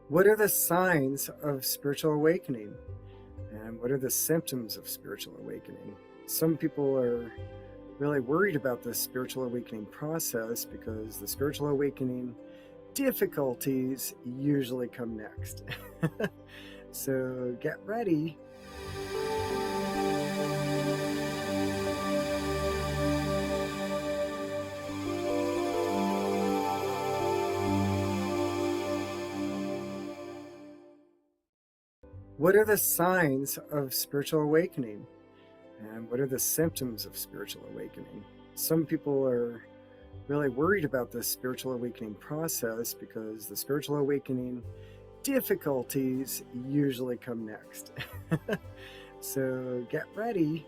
What are the signs of spiritual awakening? And what are the symptoms of spiritual awakening? Some people are really worried about this spiritual awakening process because the spiritual awakening difficulties usually come next. So get ready. What are the signs of spiritual awakening? And what are the symptoms of spiritual awakening? Some people are really worried about this spiritual awakening process because the spiritual awakening difficulties usually come next. So get ready.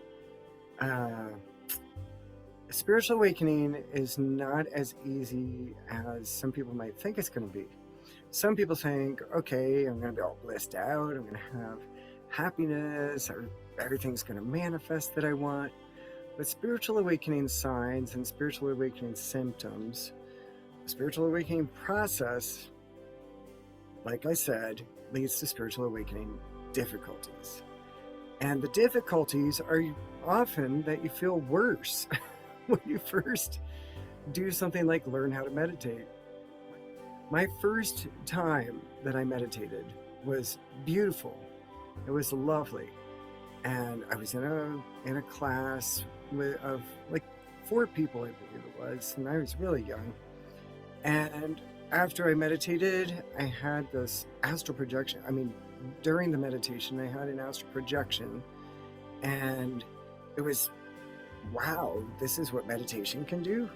Spiritual awakening is not as easy as some people might think it's going to be. Some people think, okay, I'm going to be all blissed out, I'm going to have happiness, or everything's going to manifest that I want. But spiritual awakening signs and spiritual awakening symptoms, the spiritual awakening process, like I said, leads to spiritual awakening difficulties. And the difficulties are often that you feel worse when you first do something like learn how to meditate. My first time that I meditated was beautiful. It was lovely. And I was in a class of like 4 people, I believe it was, and I was really young. And after I meditated, I had this astral projection. I mean, during the meditation, I had an astral projection, and it was, wow, this is what meditation can do.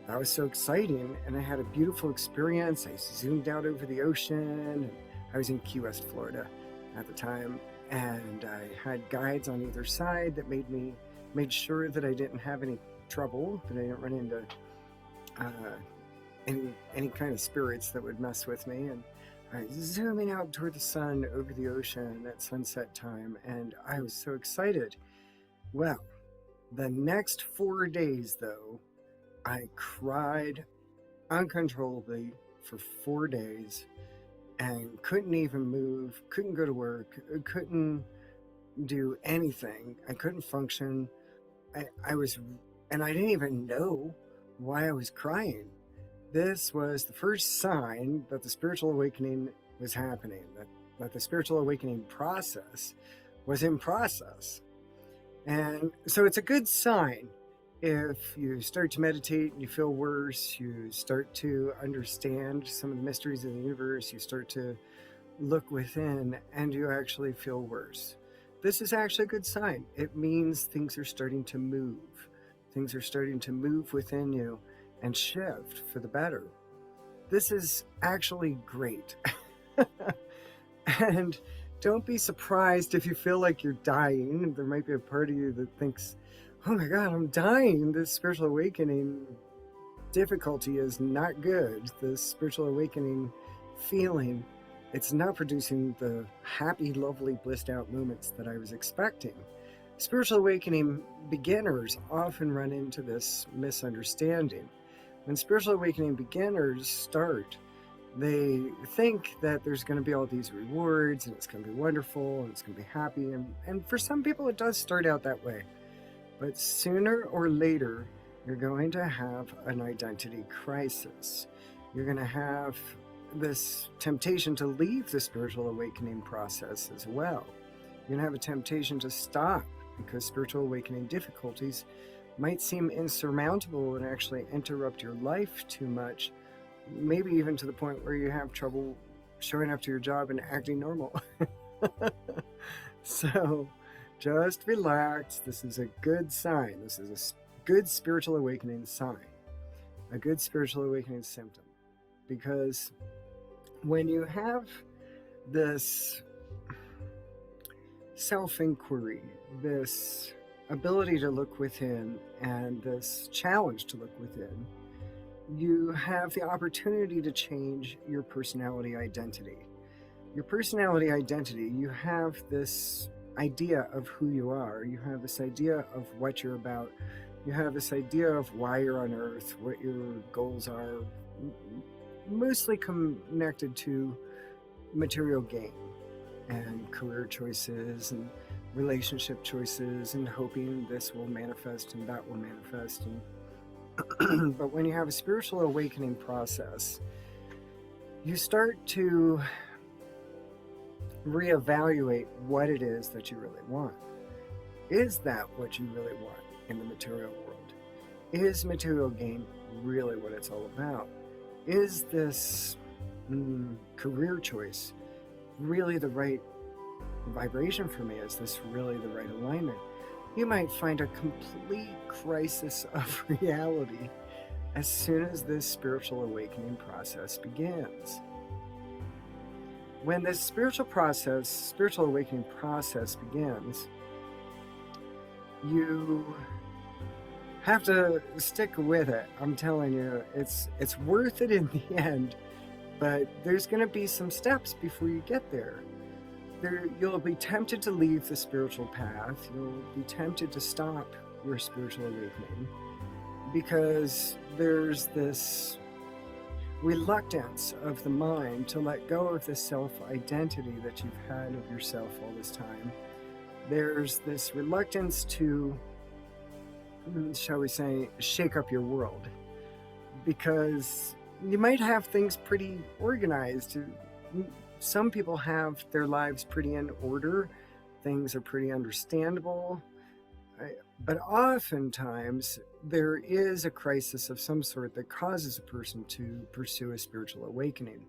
That was so exciting, and I had a beautiful experience. I zoomed out over the ocean, and I was in Key West, Florida at the time, and I had guides on either side that made sure that I didn't have any trouble, that I didn't run into any kind of spirits that would mess with me. And I was zooming out toward the sun over the ocean at sunset time, and I was so excited. Well, the next 4 days, though, I cried uncontrollably for 4 days and couldn't even move, couldn't go to work, couldn't do anything. I couldn't function. And I didn't even know why I was crying. This was the first sign that the spiritual awakening was happening, that the spiritual awakening process was in process. And so it's a good sign if you start to meditate and you feel worse, you start to understand some of the mysteries of the universe, you start to look within, and you actually feel worse. This is actually a good sign. It means things are starting to move. Things are starting to move within you and shift for the better. This is actually great. And don't be surprised if you feel like you're dying. There might be a part of you that thinks, oh my God, I'm dying. This spiritual awakening difficulty is not good. This spiritual awakening feeling, it's not producing the happy, lovely, blissed out moments that I was expecting. Spiritual awakening beginners often run into this misunderstanding. When spiritual awakening beginners start, they think that there's going to be all these rewards and it's going to be wonderful and it's going to be happy. And for some people, it does start out that way. But sooner or later, you're going to have an identity crisis. You're going to have this temptation to leave the spiritual awakening process as well. You're going to have a temptation to stop because spiritual awakening difficulties might seem insurmountable and actually interrupt your life too much, maybe even to the point where you have trouble showing up to your job and acting normal. So just relax. This is a good sign. This is a good spiritual awakening sign, a good spiritual awakening symptom. Because when you have this self-inquiry, this ability to look within, and this challenge to look within, you have the opportunity to change your personality identity. Your personality identity, you have this idea of who you are. You have this idea of what you're about. You have this idea of why you're on Earth, what your goals are, mostly connected to material gain and career choices and relationship choices and hoping this will manifest and that will manifest. And but when you have a spiritual awakening process, you start to reevaluate what it is that you really want. Is that what you really want in the material world? Is material gain really what it's all about? Is this career choice really the right vibration for me? Is this really the right alignment? You might find a complete crisis of reality as soon as this spiritual awakening process begins. When this spiritual awakening process begins, you have to stick with it. I'm telling you, it's worth it in the end, but there's going to be some steps before you get there. You'll be tempted to leave the spiritual path. You'll be tempted to stop your spiritual awakening because there's this reluctance of the mind to let go of the self-identity that you've had of yourself all this time. There's this reluctance to, shall we say, shake up your world, because you might have things pretty organized. Some people have their lives pretty in order. Things are pretty understandable. But oftentimes there is a crisis of some sort that causes a person to pursue a spiritual awakening.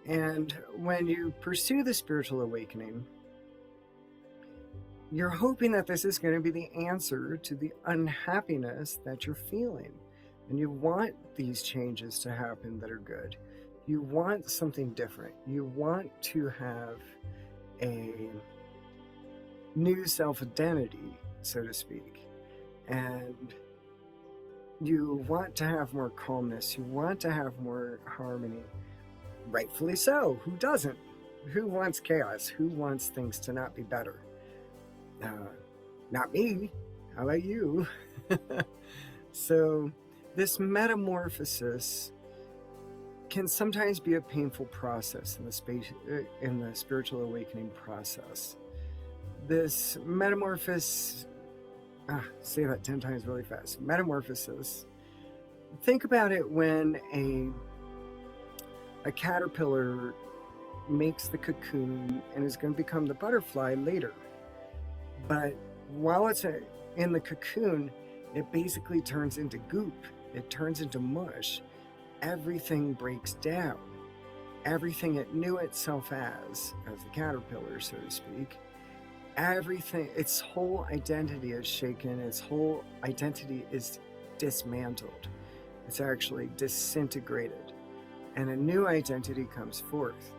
And when you pursue the spiritual awakening, you're hoping that this is going to be the answer to the unhappiness that you're feeling. And you want these changes to happen that are good. You want something different. You want to have a new self-identity, so to speak. And you want to have more calmness. You want to have more harmony. Rightfully so. Who doesn't? Who wants chaos? Who wants things to not be better? Not me. How about you? So this metamorphosis can sometimes be a painful process in the spiritual awakening process. This metamorphosis, say that 10 times really fast. Metamorphosis. Think about it when a caterpillar makes the cocoon and is going to become the butterfly later. But while it's in the cocoon, it basically turns into goop. It turns into mush. Everything breaks down. Everything it knew itself as the caterpillar, so to speak, everything, its whole identity is shaken. Its whole identity is dismantled. It's actually disintegrated. And a new identity comes forth.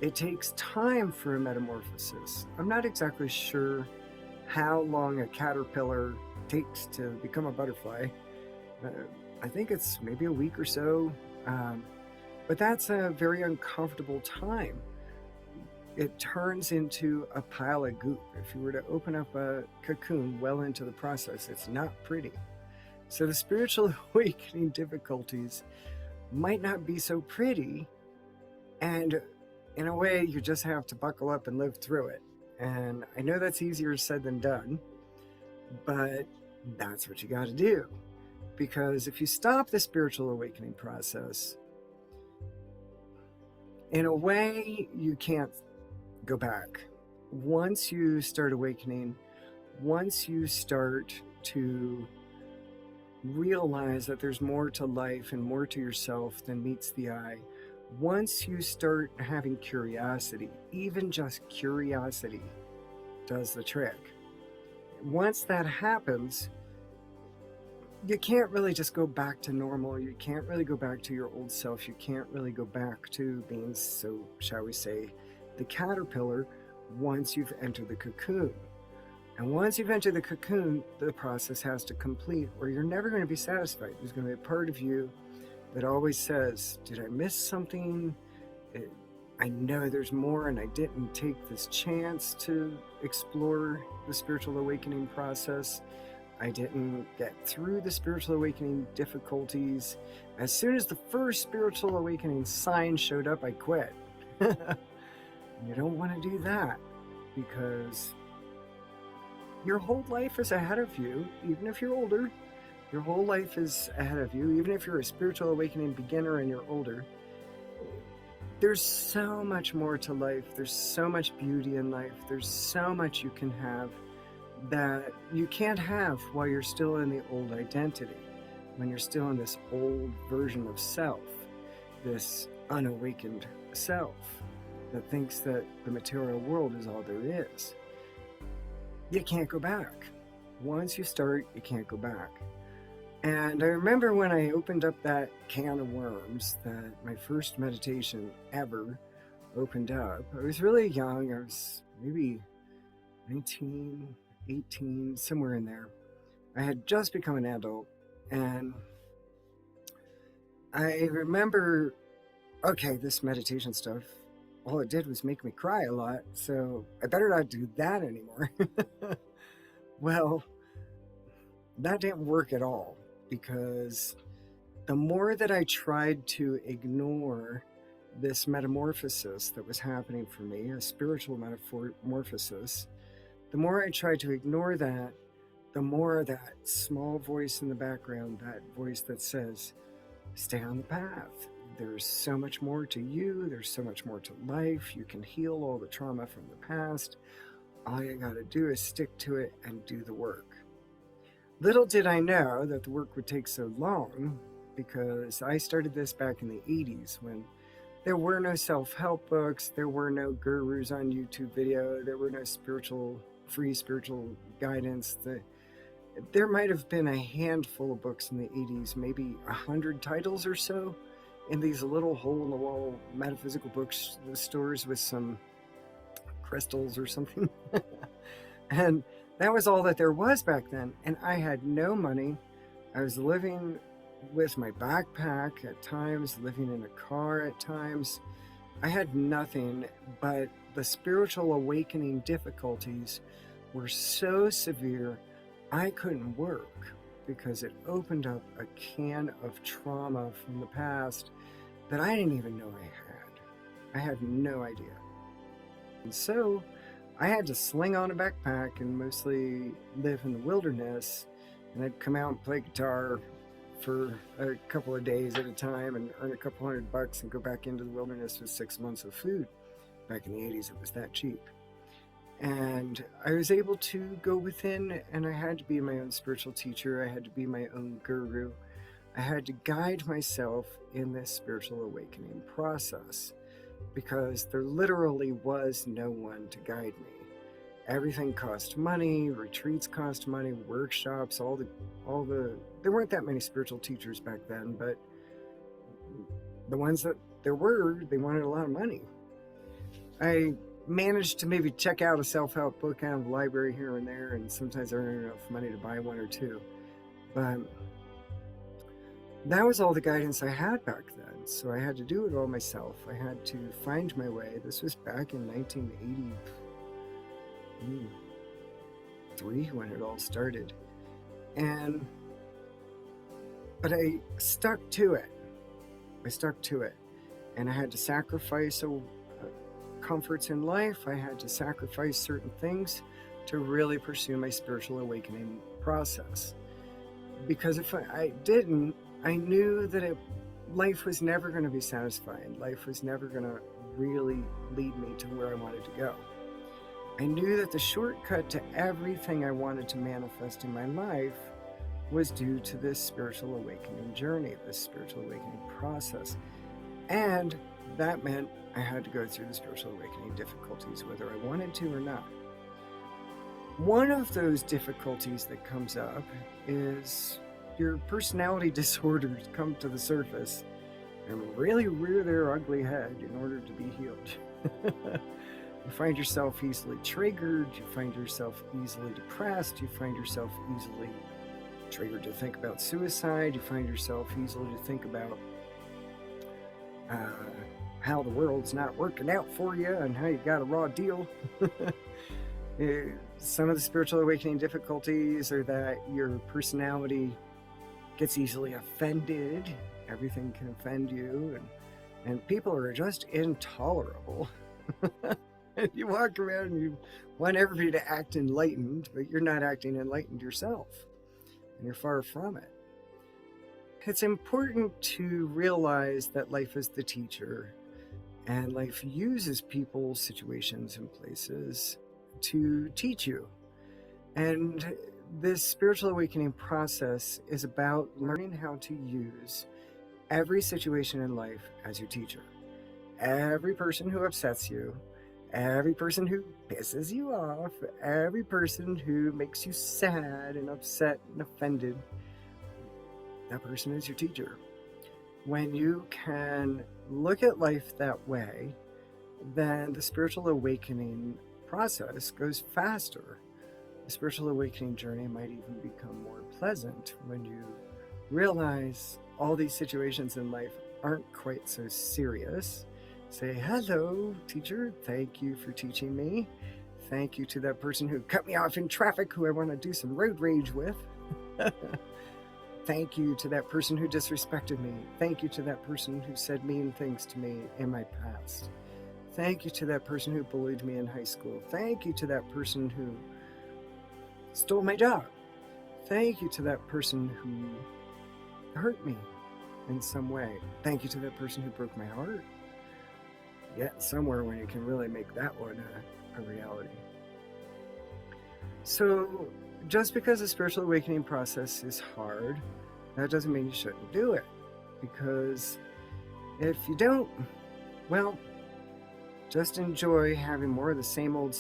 It takes time for a metamorphosis. I'm not exactly sure how long a caterpillar takes to become a butterfly. I think it's maybe a week or so, but that's a very uncomfortable time. It turns into a pile of goop. If you were to open up a cocoon well into the process, it's not pretty. So the spiritual awakening difficulties might not be so pretty, and in a way you just have to buckle up and live through it. And I know that's easier said than done, but that's what you got to do. Because if you stop the spiritual awakening process, in a way, you can't go back. Once you start awakening, once you start to realize that there's more to life and more to yourself than meets the eye, once you start having curiosity, even just curiosity does the trick. Once that happens, you can't really just go back to normal. You can't really go back to your old self. You can't really go back to being, so shall we say, the caterpillar once you've entered the cocoon. And once you've entered the cocoon, the process has to complete, or you're never going to be satisfied. There's going to be a part of you that always says, did I miss something? I know there's more, and I didn't take this chance to explore the spiritual awakening process. I didn't get through the spiritual awakening difficulties. As soon as the first spiritual awakening sign showed up, I quit. You don't want to do that because your whole life is ahead of you, even if you're older. Your whole life is ahead of you, even if you're a spiritual awakening beginner and you're older. There's so much more to life. There's so much beauty in life. There's so much you can have that you can't have while you're still in the old identity, when you're still in this old version of self, this unawakened self that thinks that the material world is all there is. You can't go back. Once you start, you can't go back. And I remember when I opened up that can of worms, that my first meditation ever opened up. I was really young. I was maybe 19, 18, somewhere in there. I had just become an adult. And I remember, okay, this meditation stuff, all it did was make me cry a lot. So I better not do that anymore. Well, that didn't work at all. Because the more that I tried to ignore this metamorphosis that was happening for me, a spiritual metamorphosis, the more I tried to ignore that, the more that small voice in the background, that voice that says, stay on the path. There's so much more to you. There's so much more to life. You can heal all the trauma from the past. All you got to do is stick to it and do the work. Little did I know that the work would take so long, because I started this back in the 80s when there were no self-help books, there were no gurus on YouTube video, there were no free spiritual guidance. There might have been a handful of books in the 80s, maybe 100 titles or so, in these little hole-in-the-wall metaphysical bookstores with some crystals or something. And that was all that there was back then. And I had no money. I was living with my backpack at times, living in a car at times. I had nothing, but the spiritual awakening difficulties were so severe, I couldn't work because it opened up a can of trauma from the past that I didn't even know I had. I had no idea. And so I had to sling on a backpack and mostly live in the wilderness, and I'd come out and play guitar for a couple of days at a time and earn a couple $100 and go back into the wilderness with 6 months of food. Back in the 80s, it was that cheap. And I was able to go within, and I had to be my own spiritual teacher. I had to be my own guru. I had to guide myself in this spiritual awakening process, because there literally was no one to guide me. Everything cost money, retreats cost money, workshops, all the there weren't that many spiritual teachers back then, but the ones that there were, they wanted a lot of money. I managed to maybe check out a self-help book out of the library here and there, and sometimes I earned enough money to buy one or two. But that was all the guidance I had back then. So I had to do it all myself. I had to find my way. This was back in 1983 when it all started. But I stuck to it. And I had to sacrifice comforts in life. I had to sacrifice certain things to really pursue my spiritual awakening process. Because if I didn't, I knew that life was never going to be satisfying. Life was never going to really lead me to where I wanted to go. I knew that the shortcut to everything I wanted to manifest in my life was due to this spiritual awakening journey, this spiritual awakening process. And that meant I had to go through the spiritual awakening difficulties, whether I wanted to or not. One of those difficulties that comes up is your personality disorders come to the surface and really rear their ugly head in order to be healed. You find yourself easily triggered, you find yourself easily depressed, you find yourself easily triggered to think about suicide, you find yourself easily to think about how the world's not working out for you and how you got a raw deal. Some of the spiritual awakening difficulties are that your personality gets easily offended. Everything can offend you, and people are just intolerable. And you walk around and you want everybody to act enlightened, but you're not acting enlightened yourself, and you're far from it. It's important to realize that life is the teacher, and life uses people, situations, and places to teach you. And this spiritual awakening process is about learning how to use every situation in life as your teacher. Every person who upsets you, every person who pisses you off, every person who makes you sad and upset and offended, that person is your teacher. When you can look at life that way, then the spiritual awakening process goes faster. The spiritual awakening journey might even become more pleasant when you realize all these situations in life aren't quite so serious. Say, hello, teacher. Thank you for teaching me. Thank you to that person who cut me off in traffic who I want to do some road rage with. Thank you to that person who disrespected me. Thank you to that person who said mean things to me in my past. Thank you to that person who bullied me in high school. Thank you to that person who stole my job. Thank you to that person who hurt me in some way. Thank you to that person who broke my heart. Yet somewhere when you can really make that one a reality. So just because the spiritual awakening process is hard, that doesn't mean you shouldn't do it. Because if you don't, well, just enjoy having more of the same old,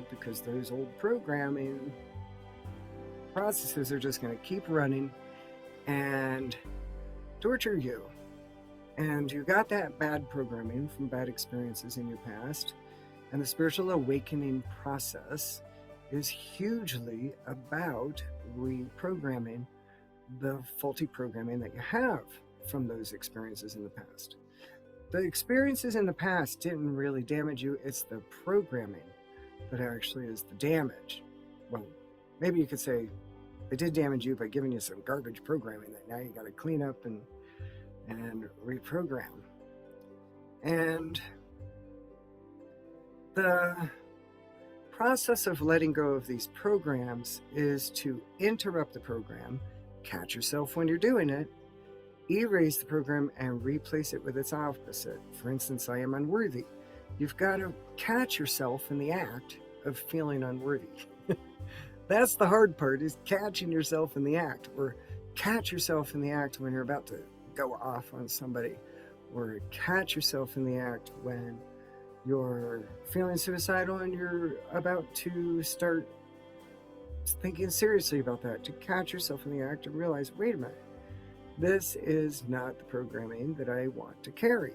because those old programming processes are just going to keep running and torture you. And you got that bad programming from bad experiences in your past. And the spiritual awakening process is hugely about reprogramming the faulty programming that you have from those experiences in the past. The experiences in the past didn't really damage you. It's the programming that actually is the damage. Well, maybe you could say they did damage you by giving you some garbage programming that now you got to clean up and reprogram. And the process of letting go of these programs is to interrupt the program, catch yourself when you're doing it, erase the program, and replace it with its opposite. For instance, I am unworthy. You've got to catch yourself in the act of feeling unworthy. That's the hard part, is catching yourself in the act, or catch yourself in the act when you're about to go off on somebody, or catch yourself in the act when you're feeling suicidal and you're about to start thinking seriously about that. To catch yourself in the act and realize, wait a minute, this is not the programming that I want to carry.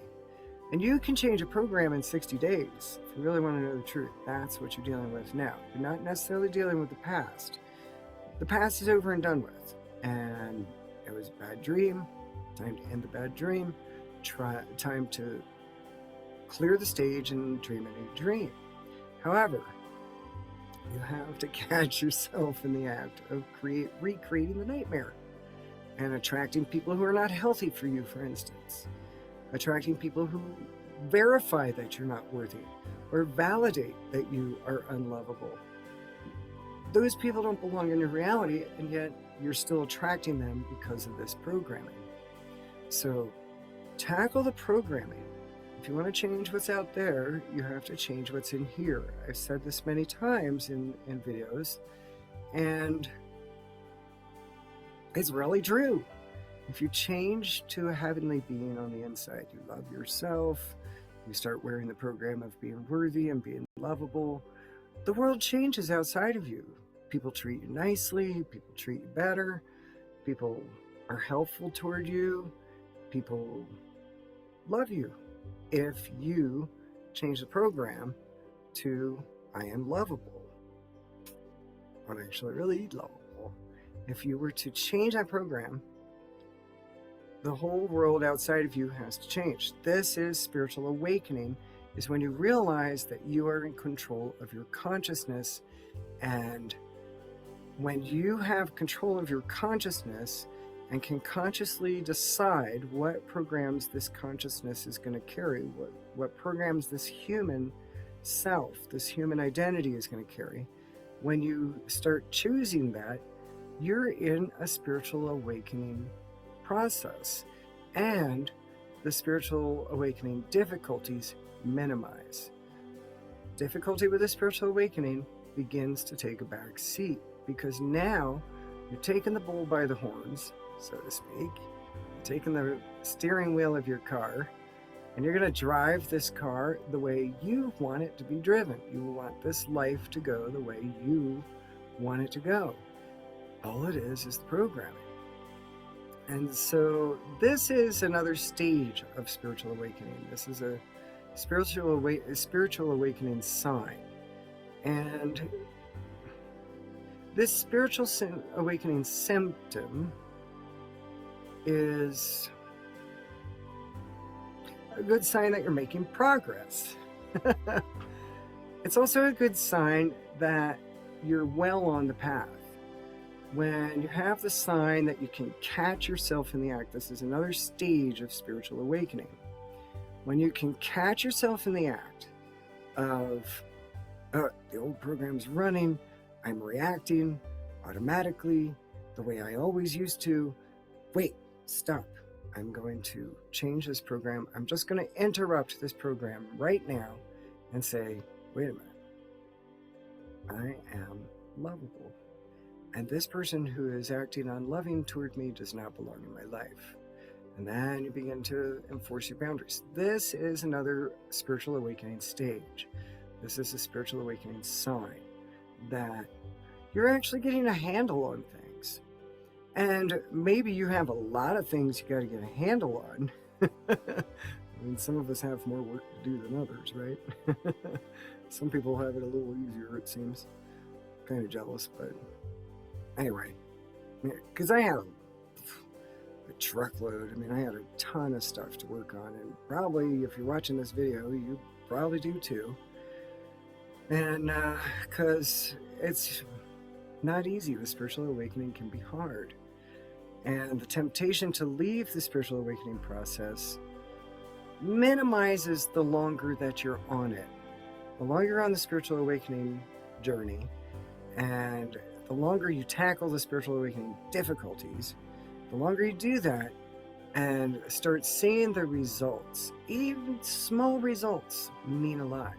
And you can change a program in 60 days. If you really want to know the truth, that's what you're dealing with now. You're not necessarily dealing with the past. The past is over and done with. And it was a bad dream. Time to end the bad dream. Time to clear the stage and dream a new dream. However, you have to catch yourself in the act of recreating the nightmare and attracting people who are not healthy for you, for instance. Attracting people who verify that you're not worthy or validate that you are unlovable. Those people don't belong in your reality, and yet you're still attracting them because of this programming. So tackle the programming. If you want to change what's out there, you have to change what's in here. I've said this many times in videos, and it's really true. If you change to a heavenly being on the inside, you love yourself, you start wearing the program of being worthy and being lovable, the world changes outside of you. People treat you nicely, people treat you better, people are helpful toward you, people love you. If you change the program to, I am lovable, I'm actually really lovable. If you were to change that program, the whole world outside of you has to change. This is spiritual awakening, is when you realize that you are in control of your consciousness. And when you have control of your consciousness and can consciously decide what programs this consciousness is going to carry, what programs this human self, this human identity is going to carry, when you start choosing that, you're in a spiritual awakening process. And the spiritual awakening difficulties minimize. Difficulty with a spiritual awakening begins to take a back seat, because now you're taking the bull by the horns, so to speak. You're taking the steering wheel of your car, and you're going to drive this car the way you want it to be driven. You want this life to go the way you want it to go. All it is the programming. And so this is another stage of spiritual awakening. This is a spiritual awakening sign. And this spiritual awakening symptom is a good sign that you're making progress. It's also a good sign that you're well on the path. When you have the sign that you can catch yourself in the act, this is another stage of spiritual awakening. When you can catch yourself in the act of, the old program's running, I'm reacting automatically the way I always used to. Wait, stop. I'm going to change this program. I'm just going to interrupt this program right now and say, wait a minute. I am lovable. And this person who is acting unloving toward me does not belong in my life. And then you begin to enforce your boundaries. This is another spiritual awakening stage. This is a spiritual awakening sign that you're actually getting a handle on things. And maybe you have a lot of things you got to get a handle on. I mean, some of us have more work to do than others, right? Some people have it a little easier, it seems. Kind of jealous, but anyway, because I had a truckload. I mean, I had a ton of stuff to work on, and probably if you're watching this video, you probably do too. And because it's not easy, the spiritual awakening can be hard. And the temptation to leave the spiritual awakening process minimizes the longer that you're on it. The longer you're on the spiritual awakening journey, and the longer you tackle the spiritual awakening difficulties, the longer you do that and start seeing the results, even small results mean a lot.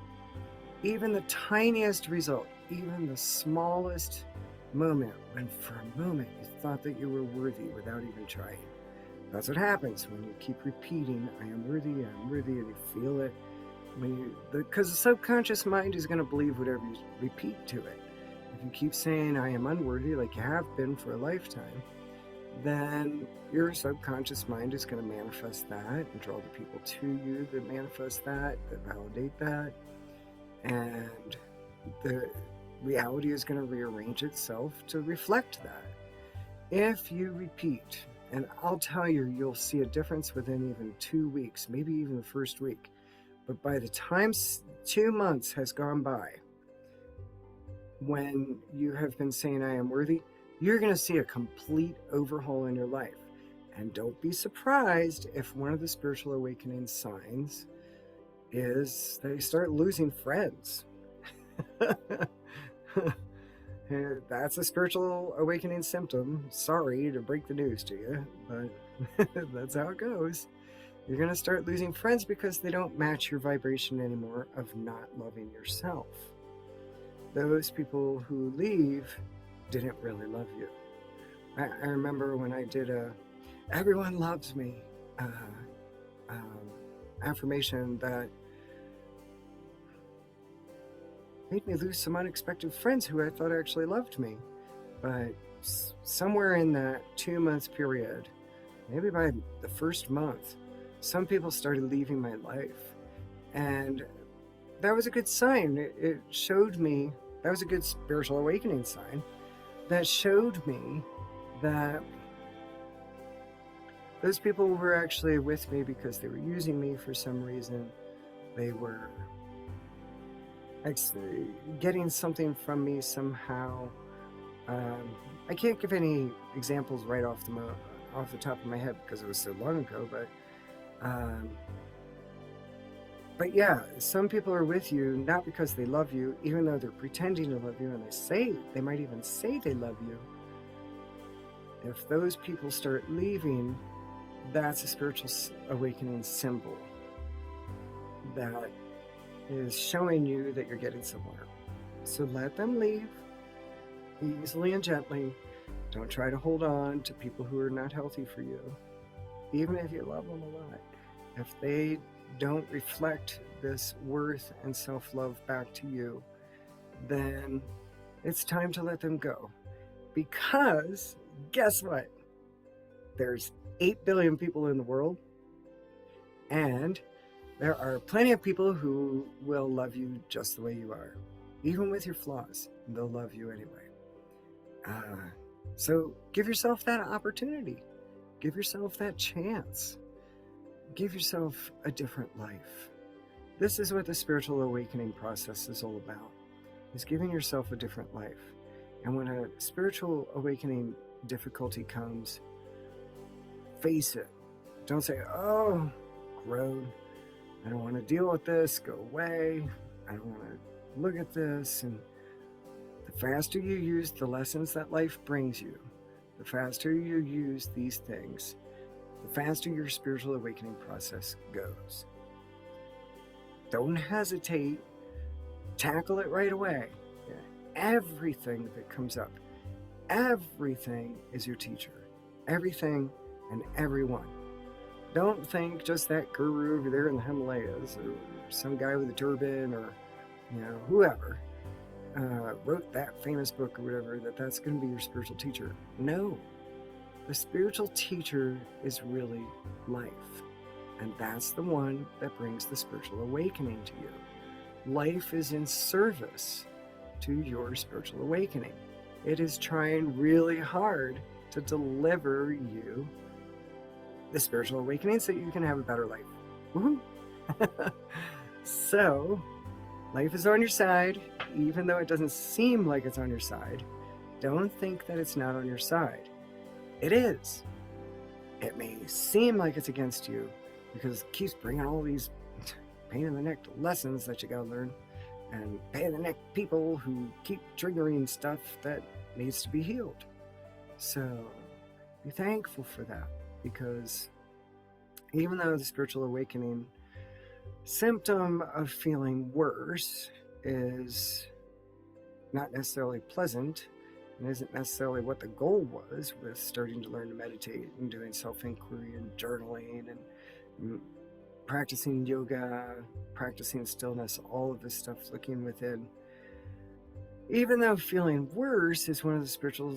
Even the tiniest result, even the smallest moment when for a moment you thought that you were worthy without even trying. That's what happens when you keep repeating, I am worthy, and you feel it. Because the subconscious mind is going to believe whatever you repeat to it. If you keep saying, I am unworthy, like you have been for a lifetime, then your subconscious mind is going to manifest that and draw the people to you that manifest that validate that. And the reality is going to rearrange itself to reflect that. If you repeat, and I'll tell you, you'll see a difference within even 2 weeks, maybe even the first week. But by the time 2 months has gone by, when you have been saying, I am worthy, you're going to see a complete overhaul in your life. And don't be surprised if one of the spiritual awakening signs is they start losing friends. That's a spiritual awakening symptom. Sorry to break the news to you, but that's how it goes. You're going to start losing friends because they don't match your vibration anymore of not loving yourself. Those people who leave didn't really love you. I remember when I did everyone loves me affirmation that made me lose some unexpected friends who I thought actually loved me. But somewhere in that 2 months period, maybe by the first month, some people started leaving my life. And that was a good sign. It showed me, that was a good spiritual awakening sign that showed me that those people were actually with me because they were using me for some reason. They were actually getting something from me somehow. I can't give any examples right off the top of my head because it was so long ago, but But yeah, some people are with you not because they love you, even though they're pretending to love you, and they might even say they love you. If those people start leaving, that's a spiritual awakening symbol that is showing you that you're getting somewhere. So let them leave easily and gently. Don't try to hold on to people who are not healthy for you, even if you love them a lot. If they don't reflect this worth and self-love back to you, then it's time to let them go. Because guess what? There's 8 billion people in the world, and there are plenty of people who will love you just the way you are. Even with your flaws, they'll love you anyway. So give yourself that opportunity. Give yourself that chance. Give yourself a different life. This is what the spiritual awakening process is all about, is giving yourself a different life. And when a spiritual awakening difficulty comes, face it. Don't say, oh, grown. I don't want to deal with this. Go away. I don't want to look at this. And the faster you use the lessons that life brings you, the faster you use these things, the faster your spiritual awakening process goes. Don't hesitate. Tackle it right away. Everything that comes up, everything is your teacher. Everything and everyone. Don't think just that guru over there in the Himalayas or some guy with a turban or whoever wrote that famous book or whatever, that's going to be your spiritual teacher. No, the spiritual teacher is really life, and that's the one that brings the spiritual awakening to you. Life is in service to your spiritual awakening. It is trying really hard to deliver you the spiritual awakening so you can have a better life. Woohoo! So, life is on your side, even though it doesn't seem like it's on your side. Don't think that it's not on your side. It is. It may seem like it's against you because it keeps bringing all these pain in the neck lessons that you gotta learn, and pain in the neck people who keep triggering stuff that needs to be healed. So be thankful for that, because even though the spiritual awakening symptom of feeling worse is not necessarily pleasant and isn't necessarily what the goal was with starting to learn to meditate and doing self-inquiry and journaling and practicing yoga, practicing stillness, all of this stuff, looking within. Even though feeling worse is one of the spiritual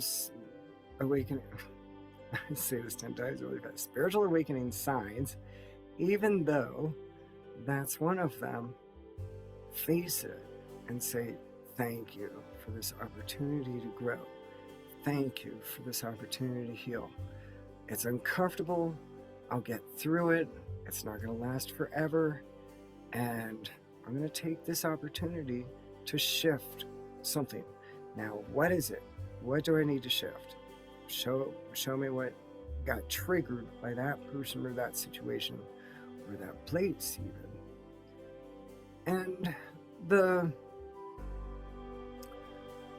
awakening, I say this 10 times really fast, spiritual awakening signs, even though that's one of them, face it and say, thank you for this opportunity to grow. Thank you for this opportunity to heal. It's uncomfortable. I'll get through it. It's not going to last forever. And I'm going to take this opportunity to shift something. Now, what is it? What do I need to shift? Show me what got triggered by that person or that situation or that place even. And the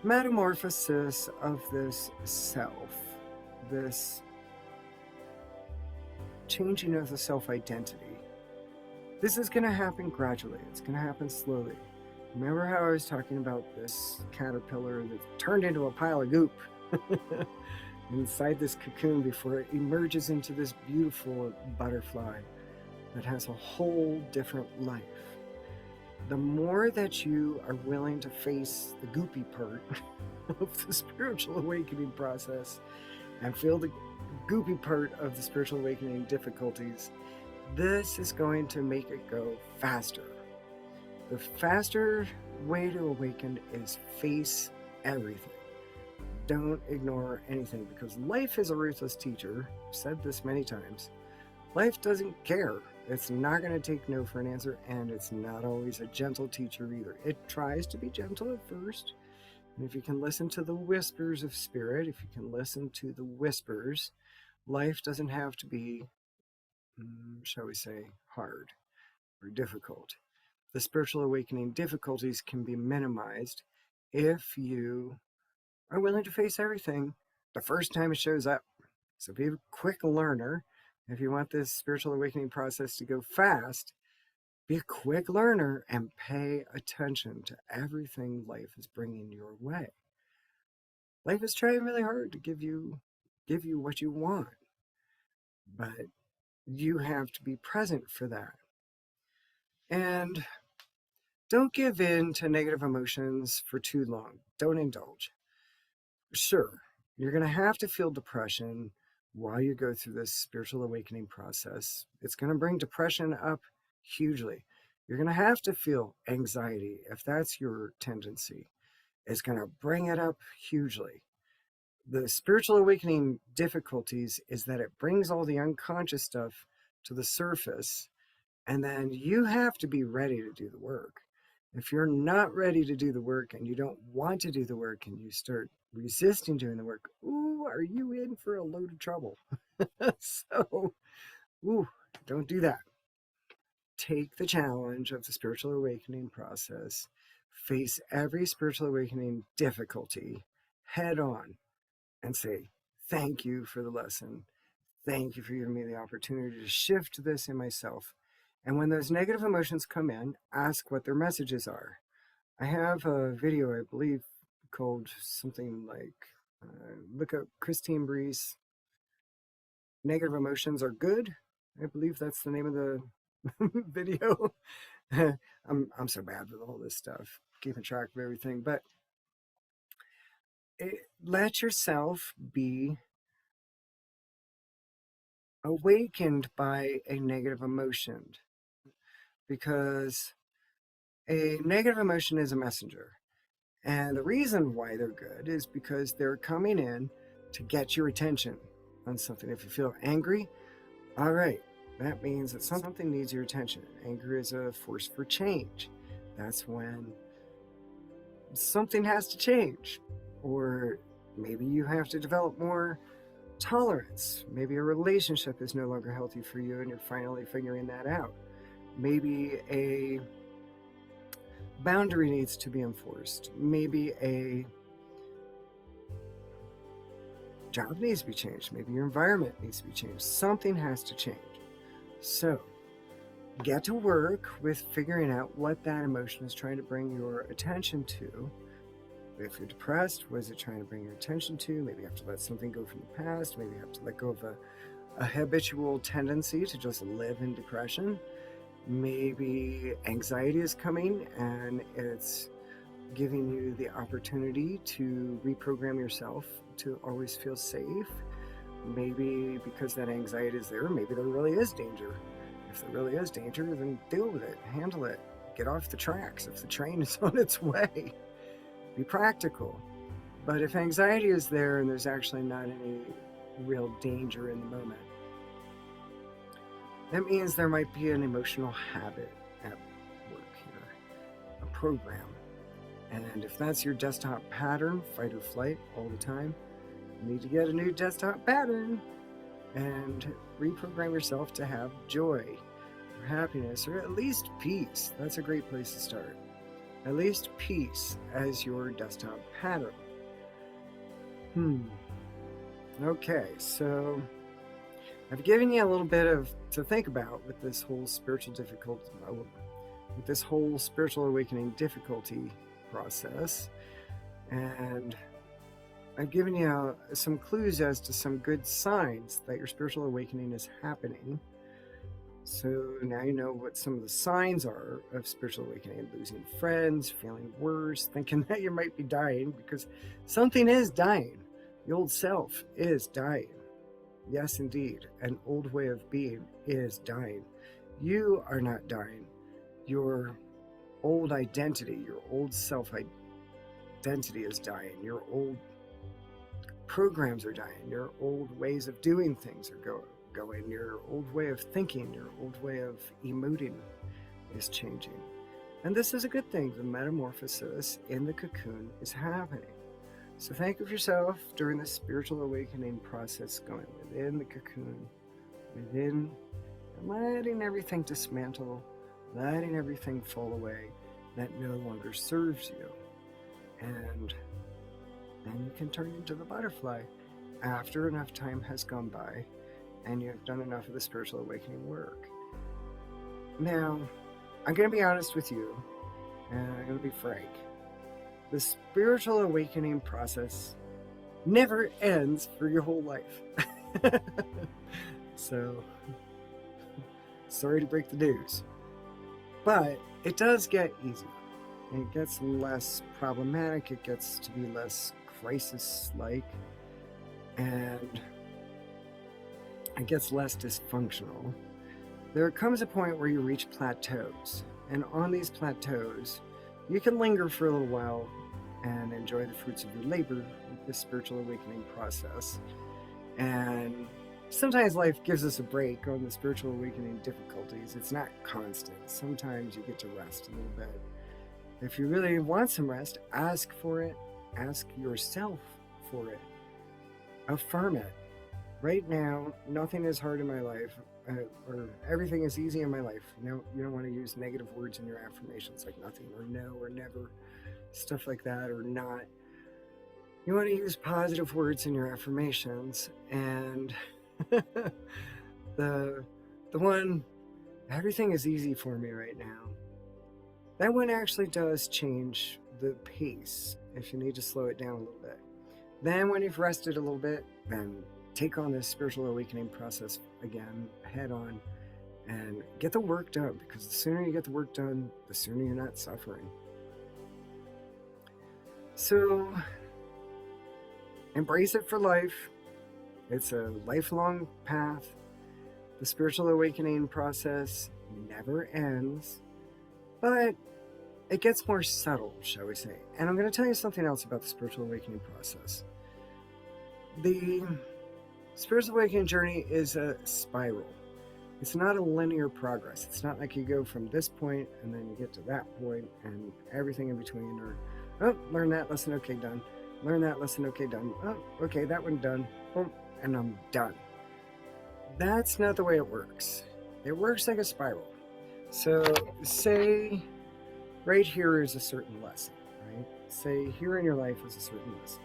metamorphosis of this self, this changing of the self-identity, this is going to happen gradually. It's going to happen slowly. Remember how I was talking about this caterpillar that turned into a pile of goop inside this cocoon before it emerges into this beautiful butterfly that has a whole different life? The more that you are willing to face the goopy part of the spiritual awakening process and feel the goopy part of the spiritual awakening difficulties, this is going to make it go faster. The faster way to awaken is face everything. Don't ignore anything, because life is a ruthless teacher. I've said this many times. Life doesn't care. It's not going to take no for an answer, and it's not always a gentle teacher either. It tries to be gentle at first, and if you can listen to the whispers of spirit, if you can listen to the whispers, life doesn't have to be, shall we say, hard or difficult. the spiritual awakening difficulties can be minimized if you are willing to face everything the first time it shows up. So be a quick learner. If you want this spiritual awakening process to go fast, be a quick learner and pay attention to everything life is bringing your way. Life is trying really hard to give you what you want, but you have to be present for that. And don't give in to negative emotions for too long. Don't indulge. Sure, you're going to have to feel depression while you go through this spiritual awakening process. It's going to bring depression up hugely. You're going to have to feel anxiety if that's your tendency. It's going to bring it up hugely. The spiritual awakening difficulties is that it brings all the unconscious stuff to the surface, and then you have to be ready to do the work. If you're not ready to do the work and you don't want to do the work and you start resisting doing the work, ooh, are you in for a load of trouble? So, ooh, don't do that. Take the challenge of the spiritual awakening process, face every spiritual awakening difficulty head on, and say, thank you for the lesson. Thank you for giving me the opportunity to shift this in myself. And when those negative emotions come in, ask what their messages are. I have a video, I believe, called something like, look up Christine Breese, Negative Emotions Are Good. I believe that's the name of the video. I'm so bad with all this stuff, keeping track of everything. But let yourself be awakened by a negative emotion, because a negative emotion is a messenger. And the reason why they're good is because they're coming in to get your attention on something. If you feel angry, all right, that means that something needs your attention. Anger is a force for change. That's when something has to change. Or maybe you have to develop more tolerance. Maybe a relationship is no longer healthy for you and you're finally figuring that out. Maybe a boundary needs to be enforced. Maybe a job needs to be changed. Maybe your environment needs to be changed. Something has to change. So get to work with figuring out what that emotion is trying to bring your attention to. If you're depressed, what is it trying to bring your attention to? Maybe you have to let something go from the past. Maybe you have to let go of a habitual tendency to just live in depression. Maybe anxiety is coming and it's giving you the opportunity to reprogram yourself to always feel safe. Maybe because that anxiety is there, maybe there really is danger. If there really is danger, then deal with it, handle it, get off the tracks if the train is on its way. Be practical. But if anxiety is there and there's actually not any real danger in the moment, that means there might be an emotional habit at work here, a program. And if that's your desktop pattern, fight or flight all the time, you need to get a new desktop pattern and reprogram yourself to have joy or happiness or at least peace. That's a great place to start. At least peace as your desktop pattern. Okay, so I've given you a little bit to think about with this whole spiritual difficulty, with this whole spiritual awakening difficulty process, and I've given you some clues as to some good signs that your spiritual awakening is happening. So now you know what some of the signs are of spiritual awakening: losing friends, feeling worse, thinking that you might be dying, because something is dying. The old self is dying. Yes, indeed, an old way of being is dying. You are not dying. Your old identity, your old self-identity is dying. Your old programs are dying. Your old ways of doing things are going. Your old way of thinking, your old way of emoting is changing. And this is a good thing. The metamorphosis in the cocoon is happening. So think of yourself during the spiritual awakening process going within the cocoon, within, and letting everything dismantle, letting everything fall away that no longer serves you. And then you can turn into the butterfly after enough time has gone by and you've done enough of the spiritual awakening work. Now, I'm going to be honest with you, and I'm going to be frank. The spiritual awakening process never ends for your whole life. So, sorry to break the news. But it does get easier. It gets less problematic. It gets to be less crisis-like. And it gets less dysfunctional. There comes a point where you reach plateaus. And on these plateaus, you can linger for a little while and enjoy the fruits of your labor with the spiritual awakening process. And sometimes life gives us a break on the spiritual awakening difficulties. It's not constant. Sometimes you get to rest a little bit. If you really want some rest, ask for it. Ask yourself for it. Affirm it. Right now, nothing is hard in my life, or everything is easy in my life. No, you don't want to use negative words in your affirmations like nothing or no or never, stuff like that, or not. You want to use positive words in your affirmations, and the one, everything is easy for me right now. That one actually does change the pace if you need to slow it down a little bit. Then when you've rested a little bit, then take on this spiritual awakening process again, head on, and get the work done, because the sooner you get the work done, the sooner you're not suffering. So, embrace it for life. It's a lifelong path. The spiritual awakening process never ends, but it gets more subtle, shall we say. And I'm going to tell you something else about the spiritual awakening process. The spiritual awakening journey is a spiral. It's not a linear progress. It's not like you go from this point and then you get to that point and everything in between, or, oh, learn that lesson, okay, done. Learn that lesson, okay, done. Oh, okay, that one done. Boom, and I'm done. That's not the way it works. It works like a spiral. So, say right here is a certain lesson, right? Say here in your life is a certain lesson.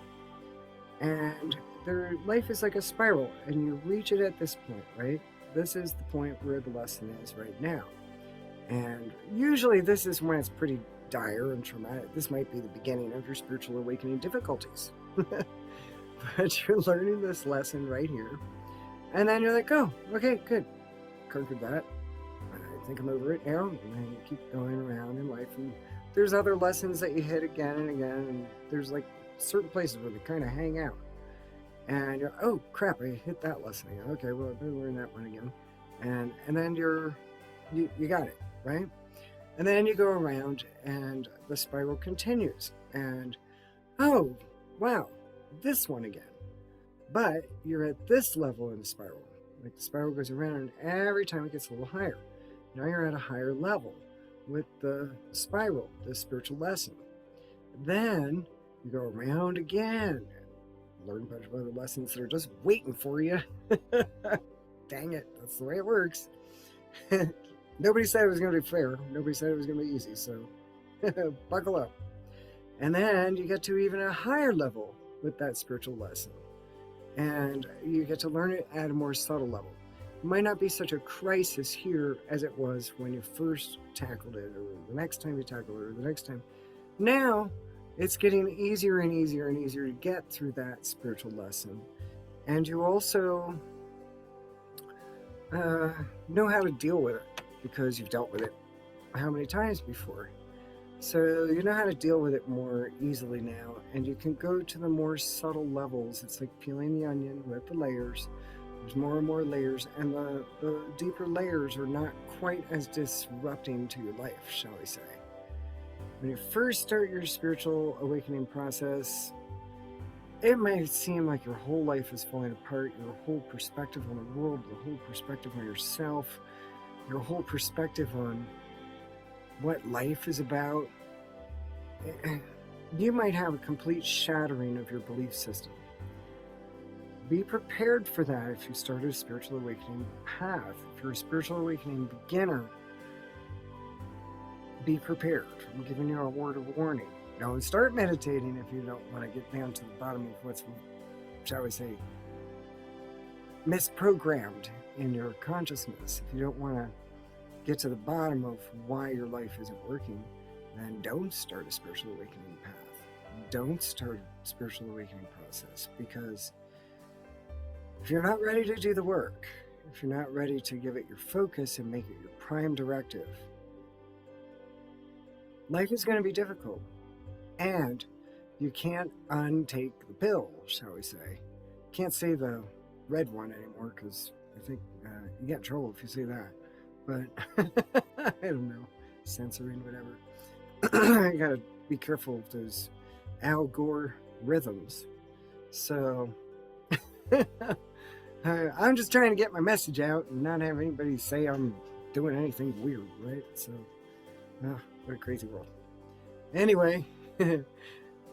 And their life is like a spiral, and you reach it at this point, right? This is the point where the lesson is right now. And usually this is when it's pretty dire and traumatic. This might be the beginning of your spiritual awakening difficulties. But you're learning this lesson right here. And then you're like, oh, okay, good. Conquered that. I think I'm over it now. And then you keep going around in life. And there's other lessons that you hit again and again. And there's like certain places where they kind of hang out. And you're, oh crap, I hit that lesson again. Okay, well, I better learn that one again. And then you got it, right? And then you go around and the spiral continues. And oh, wow, this one again. But you're at this level in the spiral. Like the spiral goes around, and every time it gets a little higher. Now you're at a higher level with the spiral, the spiritual lesson. Then you go around again, learn a bunch of other lessons that are just waiting for you. Dang it, that's the way it works. Nobody said it was going to be fair. Nobody said it was going to be easy, so buckle up. And then you get to even a higher level with that spiritual lesson. And you get to learn it at a more subtle level. It might not be such a crisis here as it was when you first tackled it, or the next time you tackled it, or the next time. Now, it's getting easier and easier and easier to get through that spiritual lesson. And you also know how to deal with it, because you've dealt with it how many times before. So you know how to deal with it more easily now, and you can go to the more subtle levels. It's like peeling the onion with the layers. There's more and more layers, and the deeper layers are not quite as disrupting to your life, shall we say. When you first start your spiritual awakening process, it might seem like your whole life is falling apart, your whole perspective on the world, the whole perspective on yourself, your whole perspective on what life is about. You might have a complete shattering of your belief system. Be prepared for that if you start a spiritual awakening path. If you're a spiritual awakening beginner, be prepared. I'm giving you a word of warning. Don't start meditating if you don't want to get down to the bottom of what's, shall we say, misprogrammed in your consciousness. If you don't want to get to the bottom of why your life isn't working, then don't start a spiritual awakening path. Don't start a spiritual awakening process, because if you're not ready to do the work, if you're not ready to give it your focus and make it your prime directive, life is going to be difficult. And you can't untake the pill, shall we say. Can't say the red one anymore, because I think you get in trouble if you say that. But I don't know, censoring, whatever. I gotta be careful of those Al Gore rhythms. So I'm just trying to get my message out and not have anybody say I'm doing anything weird, right? So, what a crazy world. Anyway,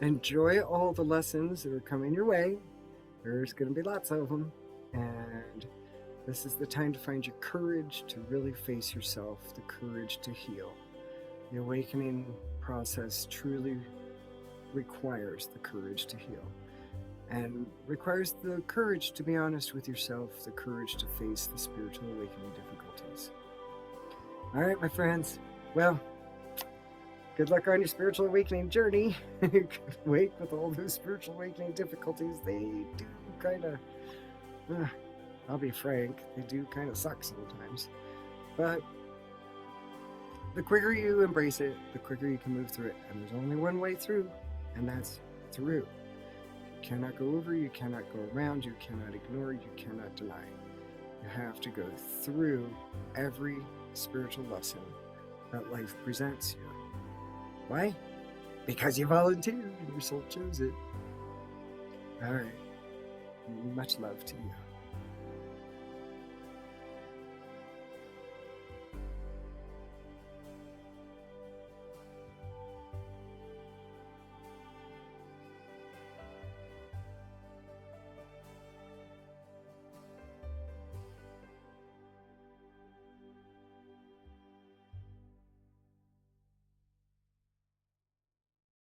enjoy all the lessons that are coming your way. There's going to be lots of them. And this is the time to find your courage to really face yourself, the courage to heal. The awakening process truly requires the courage to heal, and requires the courage to be honest with yourself, the courage to face the spiritual awakening difficulties. All right, my friends. Well, good luck on your spiritual awakening journey. Wait, with all those spiritual awakening difficulties, they do kind of, I'll be frank, they do kind of suck sometimes. But the quicker you embrace it, the quicker you can move through it. And there's only one way through, and that's through. You cannot go over, you cannot go around, you cannot ignore, you cannot deny. You have to go through every spiritual lesson that life presents you. Why? Because you volunteered and your soul chose it. All right. Much love to you.